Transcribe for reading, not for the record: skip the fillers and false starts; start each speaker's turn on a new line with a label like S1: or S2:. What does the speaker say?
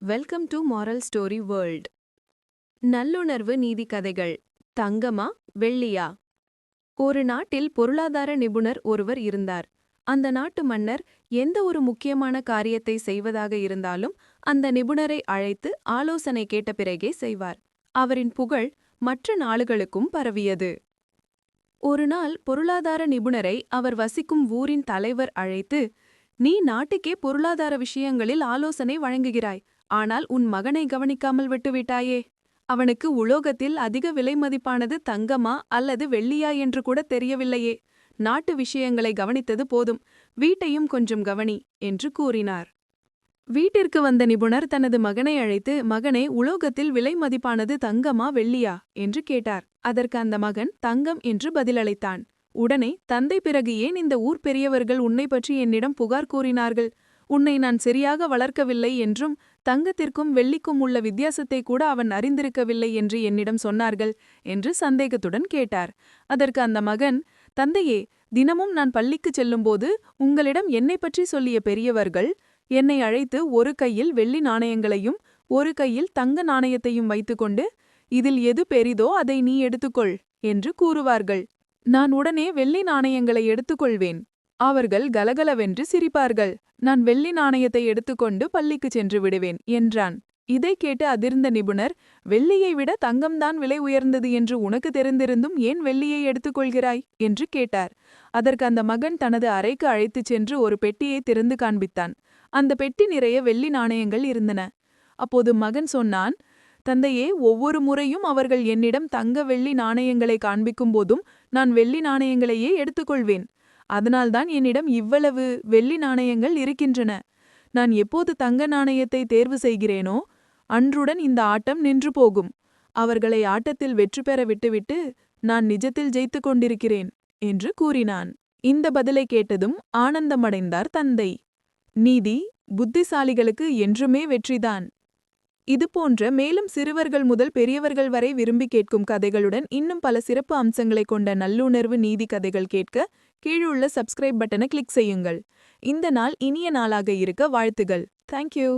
S1: Welcome to moral story world. நல்லுணர்வு நீதி கதைகள். தங்கமா வெள்ளியா? ஒரு நாட்டில் பொருளாதார நிபுணர் ஒருவர் இருந்தார். அந்த நாட்டு மன்னர் எந்த ஒரு முக்கியமான காரியத்தை செய்வதாக இருந்தாலும் அந்த நிபுணரை அழைத்து ஆலோசனை கேட்ட பிறகே செய்வார். அவரின் புகழ் மற்ற நாடுகளுக்கும் பரவியது. ஒரு நாள் பொருளாதார நிபுணரை அவர் வசிக்கும் ஊரின் தலைவர் அழைத்து, "நீ நாட்டுக்கே பொருளாதார விஷயங்களில் ஆலோசனை வழங்குகிறாய். ஆனால் உன் மகனை கவனிக்காமல் விட்டுவிட்டாயே. அவனுக்கு உலோகத்தில் அதிக விலை மதிப்பானது தங்கமா அல்லது வெள்ளியா என்று கூட தெரியவில்லையே. நாட்டு விஷயங்களை கவனித்தது போதும், வீட்டையும் கொஞ்சம் கவனி" என்று கூறினார். வீட்டிற்கு வந்த நிபுணர் தனது மகனை அழைத்து, "மகனே, உலோகத்தில் விலை மதிப்பானது தங்கமா வெள்ளியா?" என்று கேட்டார். அதற்கு அந்த மகன் தங்கம் என்று பதிலளித்தான். உடனே தந்தை, "பிறகு ஏன் இந்த ஊர் பெரியவர்கள் உன்னை பற்றி என்னிடம் புகார் கூறினார்கள்? உன்னை நான் சரியாக வளர்க்கவில்லை என்றும் தங்கத்திற்கும் வெள்ளிக்கும் உள்ள வித்தியாசத்தை கூட அவன் அறிந்திருக்கவில்லை என்று என்னிடம் சொன்னார்கள்" என்று சந்தேகத்துடன் கேட்டார். அதற்கு அந்த மகன், "தந்தையே, தினமும் நான் பள்ளிக்குச் செல்லும்போது உங்களிடம் என்னை பற்றி சொல்லிய பெரியவர்கள் என்னை அழைத்து ஒரு கையில் வெள்ளி நாணயங்களையும் ஒரு கையில் தங்க நாணயத்தையும் வைத்துக்கொண்டு, 'இதில் எது பெரிதோ அதை நீ எடுத்துக்கொள்' என்று கூறுவார்கள். நான் உடனே வெள்ளி நாணயங்களை எடுத்துக்கொள்வேன். அவர்கள் கலகலவென்று சிரிப்பார்கள். நான் வெள்ளி நாணயத்தை எடுத்துக்கொண்டு பள்ளிக்குச் சென்று விடுவேன்" என்றான். இதை கேட்டு அதிர்ந்த நிபுணர், "வெள்ளியை விட தங்கம்தான் விலை உயர்ந்தது என்று உனக்கு தெரிந்திருந்தும் ஏன் வெள்ளியை எடுத்துக்கொள்கிறாய்?" என்று கேட்டார். அதற்கு அந்த மகன் தனது அறைக்கு அழைத்துச் சென்று ஒரு பெட்டியை திறந்து காண்பித்தான். அந்த பெட்டி நிறைய வெள்ளி நாணயங்கள் இருந்தன. அப்போது மகன் சொன்னான், "தந்தையே, ஒவ்வொரு முறையும் அவர்கள் என்னிடம் தங்க வெள்ளி நாணயங்களை காண்பிக்கும் போதும் நான் வெள்ளி நாணயங்களையே எடுத்துக்கொள்வேன். அதனால்தான் என்னிடம் இவ்வளவு வெள்ளி நாணயங்கள் இருக்கின்றன. நான் எப்போது தங்க நாணயத்தை தேர்வு செய்கிறேனோ அன்றுடன் இந்த ஆட்டம் நின்று போகும். அவர்களை ஆட்டத்தில் வெற்றி பெற விட்டுவிட்டு நான் நிஜத்தில் ஜெயித்துக் கொண்டிருக்கிறேன்" என்று கூறினான். இந்த பதிலை கேட்டதும் ஆனந்தமடைந்தார் தந்தை. நீதி, புத்திசாலிகளுக்கு என்றுமே வெற்றிதான். இதுபோன்ற மேலும் சிறுவர்கள் முதல் பெரியவர்கள் வரை விரும்பி கேட்கும் கதைகளுடன் இன்னும் பல சிறப்பு அம்சங்களை கொண்ட நல்லுணர்வு நீதி கதைகள் கேட்க கீழுள்ள சப்ஸ்கிரைப் பட்டனை கிளிக் செய்யுங்கள். இந்த நாள் இனிய நாளாக இருக்க வாழ்த்துகள். தேங்க்யூ.